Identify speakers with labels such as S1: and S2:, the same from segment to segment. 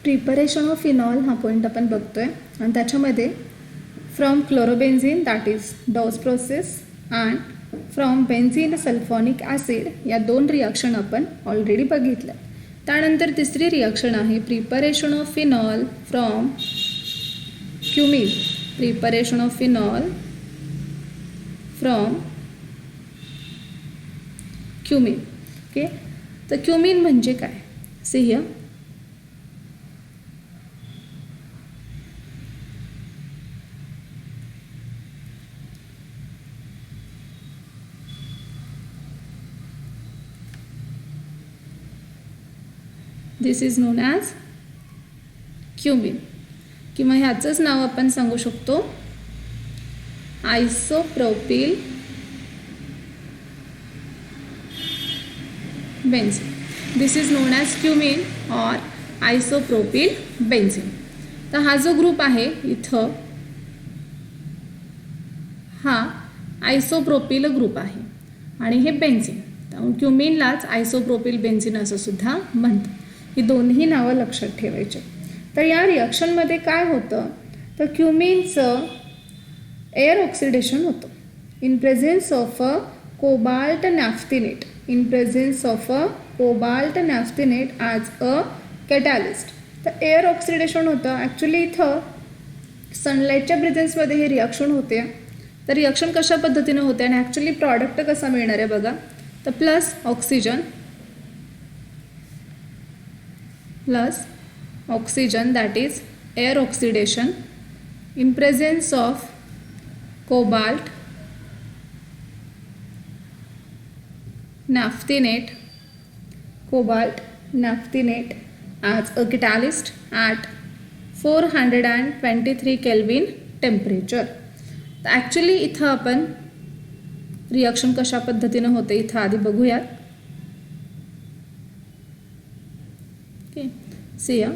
S1: Preparation of phenol हा point आपण बघतोय आणि त्याच्यामध्ये from chlorobenzene that is Dow's process and from benzene sulphonic acid या दोन रिॲक्शन आपण ऑलरेडी बघितल्या. त्यानंतर तिसरी रिॲक्शन आहे preparation of phenol from cumin. Preparation of phenol from cumin. Okay, तर क्युमिन म्हणजे काय? See here. This is known as cumin किंवा ह्याचंच नाव आपण सांगू शकतो isopropyl benzene. This is known as cumin or isopropyl benzene. तर हा जो ग्रुप आहे इथं हा आयसोप्रोपिल ग्रुप आहे आणि हे बेन्झीन. त्यामुळे क्युमिनलाच आयसोप्रोपिल बेन्झीन असं सुद्धा म्हणतात. ही दोन्ही नावं लक्षात ठेवायची. तर या रिॲक्शनमध्ये काय होतं तर क्युमिनचं एअर ऑक्सिडेशन होतं in presence of a cobalt naphthenate. In presence of a cobalt naphthenate as a catalyst. तर एअर ऑक्सिडेशन होतं. ॲक्च्युली इथं सनलाईटच्या प्रेझेन्समध्ये हे रिॲक्शन होते. तर रिॲक्शन कशा पद्धतीनं होते आणि ॲक्च्युली प्रॉडक्ट कसा मिळणार आहे बघा. तर plus oxygen that is air oxidation in presence of cobalt naphthenate as a catalyst at 423 Kelvin temperature. तर ॲक्च्युली इथं आपण रिॲक्शन कशा पद्धतीनं होते इथं आधी बघूयात. Okay, see ya.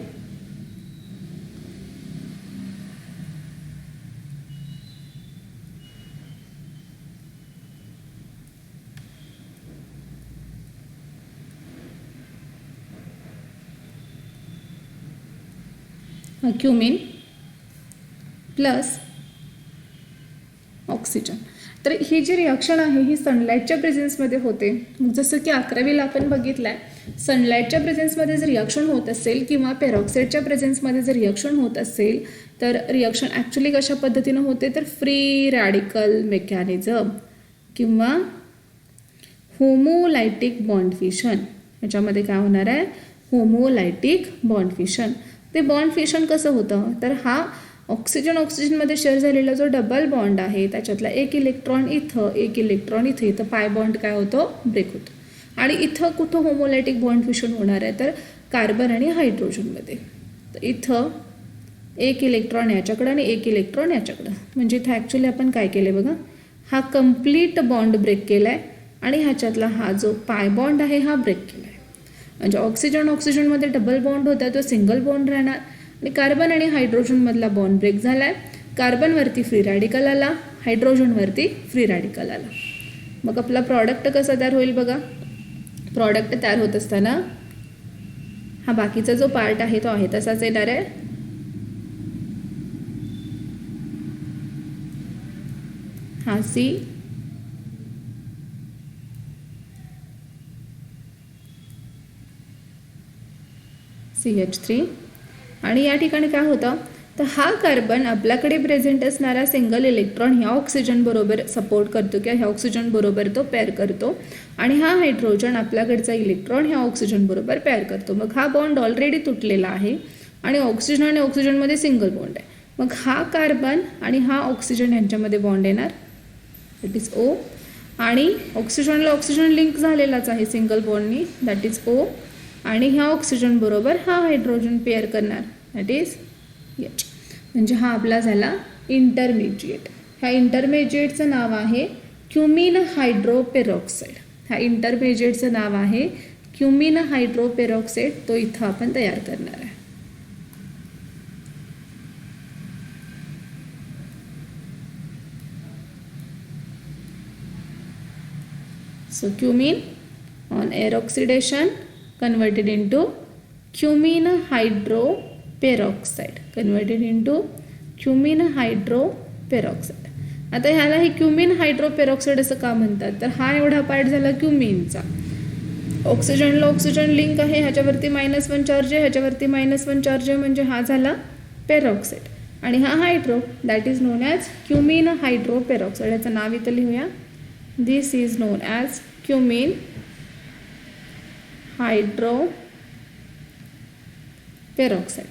S1: Cumin plus oxygen. तर ही जी रिॲक्शन आहे ही सनलाईटच्या प्रेझेन्समध्ये होते. मग जसं की 11वीला आपण बघितलं आहे सनलाईटच्या प्रेझेन्समध्ये जर रिॲक्शन होत असेल किंवा पेरॉक्साईडच्या प्रेझेन्समध्ये जर रिॲक्शन होत असेल तर रिॲक्शन ॲक्च्युली कशा पद्धतीनं होते तर फ्री रॅडिकल मेकॅनिझम किंवा होमोलायटिक बॉन्ड फिशन. याच्यामध्ये काय होणार आहे होमोलायटिक बॉन्ड फिशन. ते बॉन्ड फिशन कसं होतं तर हा ऑक्सिजनमध्ये शेअर झालेला जो डबल बॉन्ड आहे त्याच्यातला एक इलेक्ट्रॉन इथं एक इलेक्ट्रॉन इथे तर पाय बॉन्ड काय होतो ब्रेक होतो. आणि इथं कुठं होमोलायटिक बॉन्ड फिशन होणार आहे तर कार्बन आणि हायड्रोजनमध्ये. तर इथं एक इलेक्ट्रॉन याच्याकडं आणि एक इलेक्ट्रॉन याच्याकडं. म्हणजे इथं ॲक्च्युली आपण काय केलं बघा हा कम्प्लीट बॉन्ड ब्रेक केला आहे आणि ह्याच्यातला हा जो पाय बॉन्ड आहे हा ब्रेक केला आहे. म्हणजे ऑक्सिजनमध्ये डबल बॉन्ड होता तो सिंगल बॉन्ड राहणार आणि कार्बन आणि हायड्रोजनमधला बॉन्ड ब्रेक झाला आहे. कार्बनवरती फ्री रॅडिकल आला हायड्रोजनवरती फ्री रॅडिकल आला. मग आपला प्रॉडक्ट कसा तयार होईल बघा. प्रॉडक्ट तयार होत असताना हा बाकीचा जो पार्ट आहे तो आहे तसाच येणार आहे. हा CH3 आणि या ठिकाणी काय होतं तर हा कार्बन आपल्याकडे प्रेझेंट असणारा सिंगल इलेक्ट्रॉन ह्या ऑक्सिजन बरोबर सपोर्ट करतो किंवा ह्या ऑक्सिजन बरोबर तो पेअर करतो आणि हा हायड्रोजन आपल्याकडचा इलेक्ट्रॉन ह्या ऑक्सिजन बरोबर पेअर करतो. मग हा बॉन्ड ऑलरेडी तुटलेला आहे आणि ऑक्सिजनमध्ये सिंगल बॉन्ड आहे. मग हा कार्बन आणि हा ऑक्सिजन यांच्यामध्ये बॉन्ड येणार दॅट इज O आणि ऑक्सिजनला ऑक्सिजन लिंक झालेलाच आहे सिंगल बॉन्डनी दॅट इज O आणि ह्या ऑक्सिजन बरोबर हा हायड्रोजन पेअर करणार दॅट इज H. म्हणजे हा आपला झाला इंटरमिजिएट. ह्या इंटरमिजिएटचं नाव आहे क्युमिन हायड्रोपेरॉक्साईड. ह्या इंटरमिजिएटचं नाव आहे क्युमिन हायड्रोपेरॉक्साईड. तो इथं आपण तयार करणार आहे. So cumin on air oxidation converted into cumene hydroperoxide. Peroxide, converted into cumene hydroperoxide. आता ह्याला हे क्युमिन हायड्रो पेरॉक्साईड असं का म्हणतात, तर हा एवढा पार्ट झाला क्युमिनचा. ऑक्सिजनला ऑक्सिजन लिंक आहे, ह्याच्यावरती -1 चार्ज आहे, ह्याच्यावरती -1 चार्ज आहे, म्हणजे हा झाला पेरॉक्साईड. आणि हा hydro, that is known as cumene hydroperoxide. याचं नाव इथं लिहूया. This is known as cumene hydroperoxide.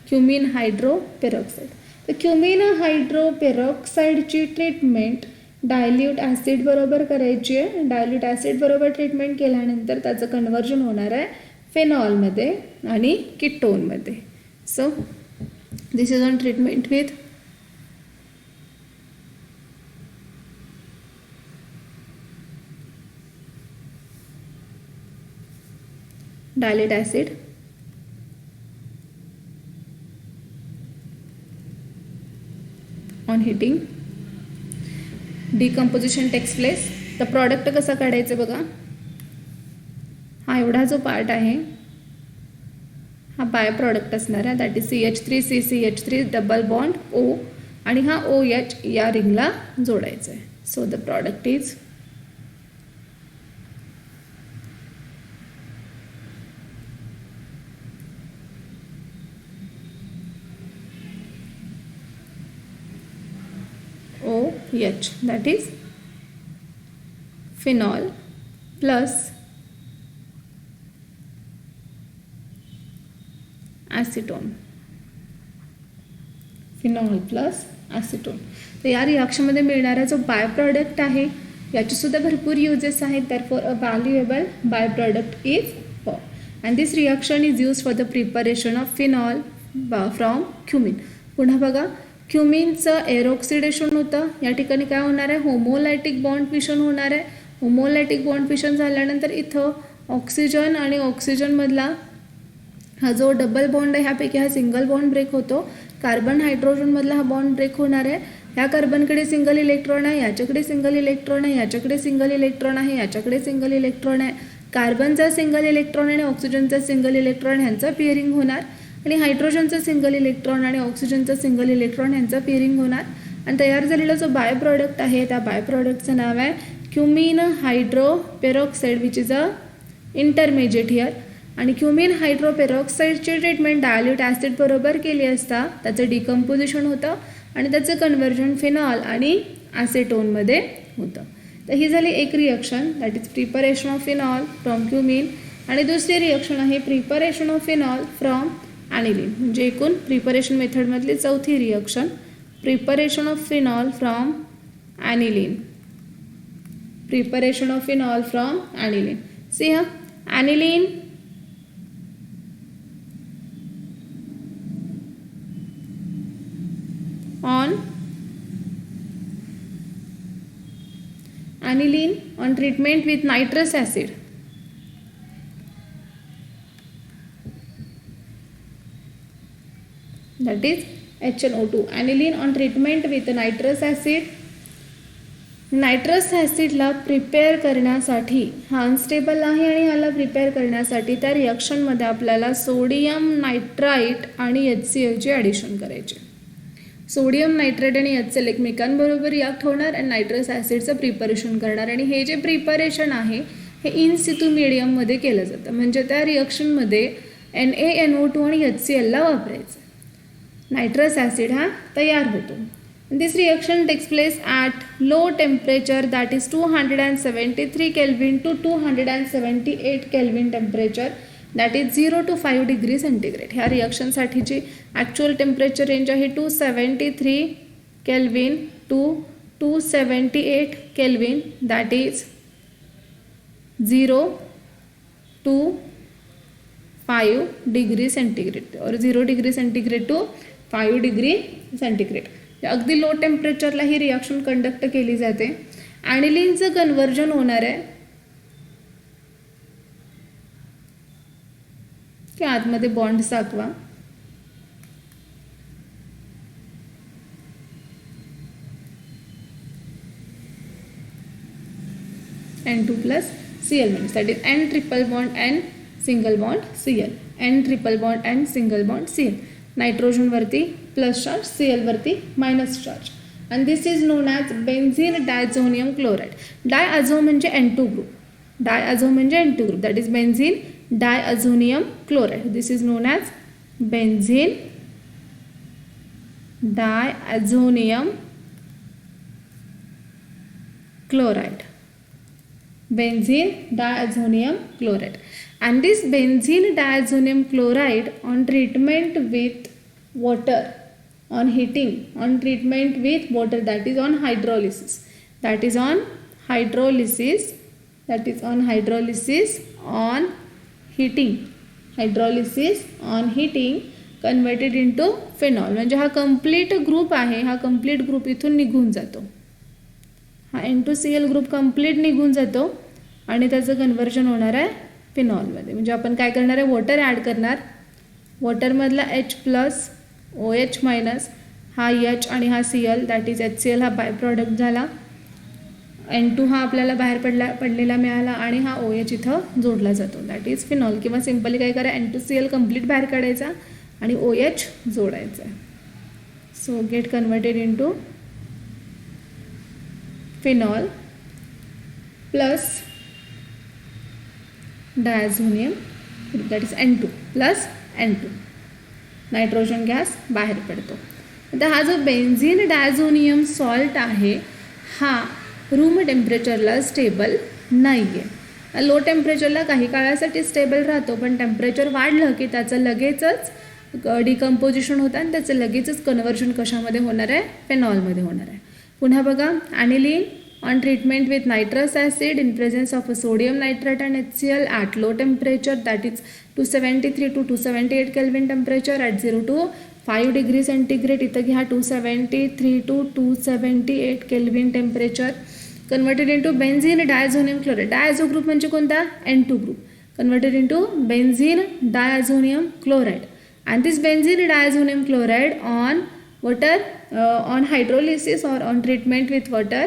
S1: Cumene hydroperoxide. तर क्युमिन हायड्रो पेरॉक्साईडची ट्रीटमेंट डायल्यूट ॲसिड बरोबर करायची आहे. डायल्यूट ॲसिड बरोबर ट्रीटमेंट केल्यानंतर त्याचं कन्वर्जन होणार आहे फेनॉलमध्ये आणि कीटोनमध्ये. So this is on treatment with dilute acid, on heating decomposition takes place. तर प्रॉडक्ट कसं काढायचं बघा. हा एवढा जो पार्ट आहे हा बाय प्रॉडक्ट असणार आहे, that is CH3CCH3 double bond O, आणि हा OH या रिंगला जोडायचा आहे. So the product is OH, that is phenol plus acetone. Phenol plus acetone. तर या रिॲक्शनमध्ये मिळणारा जो बाय प्रॉडक्ट आहे याचेसुद्धा भरपूर युजेस आहेत. Therefore a valuable by product is form, and this reaction is use for the preparation of phenol from cumene. पुन्हा बघा, क्युमिनचं एरोक्सिडेशन होतं. या ठिकाणी काय होणार आहे, होमोलायटिक बॉन्ड फिशन होणार आहे. होमोलायटिक बॉन्ड फिशन झाल्यानंतर इथं ऑक्सिजन आणि ऑक्सिजनमधला हा जो डबल बॉन्ड आहे ह्यापैकी हा सिंगल बॉन्ड ब्रेक होतो. कार्बन हायड्रोजनमधला हा बॉन्ड ब्रेक होणार आहे. ह्या कार्बनकडे सिंगल इलेक्ट्रॉन आहे, याच्याकडे सिंगल इलेक्ट्रॉन आहे, याच्याकडे सिंगल इलेक्ट्रॉन आहे, याच्याकडे सिंगल इलेक्ट्रॉन आहे. कार्बनचा सिंगल इलेक्ट्रॉन आणि ऑक्सिजनचा सिंगल इलेक्ट्रॉन ह्यांचा पेअरिंग होणार, आणि हायड्रोजनचा सिंगल इलेक्ट्रॉन आणि ऑक्सिजनचा सिंगल इलेक्ट्रॉन यांचा पेअरिंग होणार. आणि तयार झालेला जो बाय प्रॉडक्ट आहे त्या बाय प्रॉडक्टचं नाव आहे cumene hydroperoxide, which is a intermediate here. आणि क्युमिन हायड्रो पेरॉक्साईडची ट्रीटमेंट डायल्यूट ॲसिड बरोबर केली असता त्याचं डिकम्पोजिशन होतं आणि त्याचं कन्व्हर्जन फिनॉल आणि ॲसेटोनमध्ये होतं. तर ही झाली एक reaction, that is preparation of phenol from cumene. आणि दुसरी रिॲक्शन आहे preparation of phenol from aniline. म्हणजे एकूण प्रिपरेशन मेथडमधली चौथी reaction, preparation of phenol from aniline. Preparation of phenol from aniline. See हा aniline on treatment with nitrous acid. That is HNO2. Aniline on treatment with nitrous acid. नायट्रस ॲसिडला prepare करण्यासाठी, हा unstable आहे आणि ह्याला प्रिपेअर करण्यासाठी त्या रिॲक्शनमध्ये आपल्याला सोडियम नायट्राईट आणि HCl ॲडिशन करायचे. सोडियम नायट्रेट आणि HCl एकमेकांबरोबर रिॲक्ट होणार आणि नायट्रस ॲसिडचं प्रिपरेशन करणार. आणि हे जे प्रिपरेशन आहे हे इन सितू मीडियममध्ये केलं जातं, म्हणजे त्या रिॲक्शनमध्ये NaNO2 आणि HClला वापरायचं. नायट्रस ॲसिड हा तयार होतो. This reaction takes place at low temperature, that is 273 Kelvin to 278 Kelvin temperature, that is 0 to 5 degree centigrade. ह्या रिॲक्शनसाठीची ॲक्च्युअल टेम्परेचर रेंज आहे 273 Kelvin to 278 Kelvin, that is 0 to 5 degree centigrade or 0 degree centigrade to 5 degree centigrade. अगदी low टेम्परेचरला ही reaction conduct केली जाते. ॲनिलीनचं conversion होणार आहे की आतमध्ये bond साकवा, N2 plus Cl means that is N triple bond N single bond Cl, N triple bond N single bond Cl. नायट्रोजनवरती plus charge, Cl वरती minus charge. and this is known as benzene diazonium chloride. Diazo म्हणजे N2 group. Diazo म्हणजे N2 group, that is benzene diazonium chloride. This is known as benzene diazonium chloride. Benzene diazonium chloride. And this benzene diazonium chloride on treatment with water, on heating, on treatment with water, that is on hydrolysis, that is on hydrolysis, that is on hydrolysis on heating, hydrolysis on heating converted into phenol. म्हणजे हा complete group आहे, हा complete group इथून निघून जातो, हा N2Cl group complete निघून जातो आणि त्याचं कन्व्हर्जन होणार आहे फिनॉलमध्ये. म्हणजे आपण काय करणार आहे, वॉटर ॲड करणार, वॉटरमधला H प्लस OH मायनस हा H आणि हा Cl, दॅट इज HCl हा बाय प्रॉडक्ट झाला, N2 हा आपल्याला बाहेर पडलेला मिळाला आणि हा OH इथं जोडला जातो, दॅट इज फिनॉल. किंवा सिम्पली काय करा, N2Cl कंप्लीट बाहेर काढायचा आणि OH जोडायचा आहे. So get converted into phenol plus diazonium, that is N2 plus N2, nitrogen gas बाहेर पडतो. आता हा जो बेन्झीन डायझोनियम सॉल्ट आहे हा रूम टेम्परेचरला स्टेबल नाही आहे. लो टेम्परेचरला काही काळासाठी स्टेबल राहतो, पण टेम्परेचर वाढलं की त्याचं लगेचच डिकम्पोजिशन होतं आणि त्याचं लगेचच कन्व्हर्जन कशामध्ये होणार आहे, फेनॉलमध्ये होणार आहे. पुन्हा बघा, ॲनिलीन on treatment with nitrous acid in presence of a sodium nitrate and HCl at low temperature, that is 273 to 278 Kelvin temperature at 0 to 5 degree centigrade. इथं घ्या 273 to 278 Kelvin temperature, converted into benzene diazonium chloride. Diazo group म्हणजे कोणता, N2 group, converted into benzene diazonium chloride. And this benzene diazonium chloride on water, on hydrolysis or on treatment with water,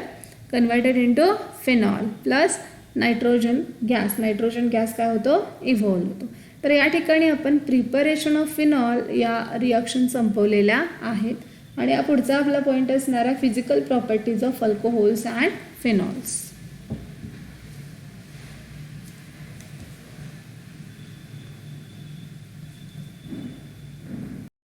S1: converted into phenol plus nitrogen gas. Nitrogen gas काय होतो, evolve होतो. तर या ठिकाणी आपण preparation of phenol या reaction संपवलेल्या आहेत आणि या पुढचा आपला पॉईंट असणार आहे physical properties of alcohols and phenols.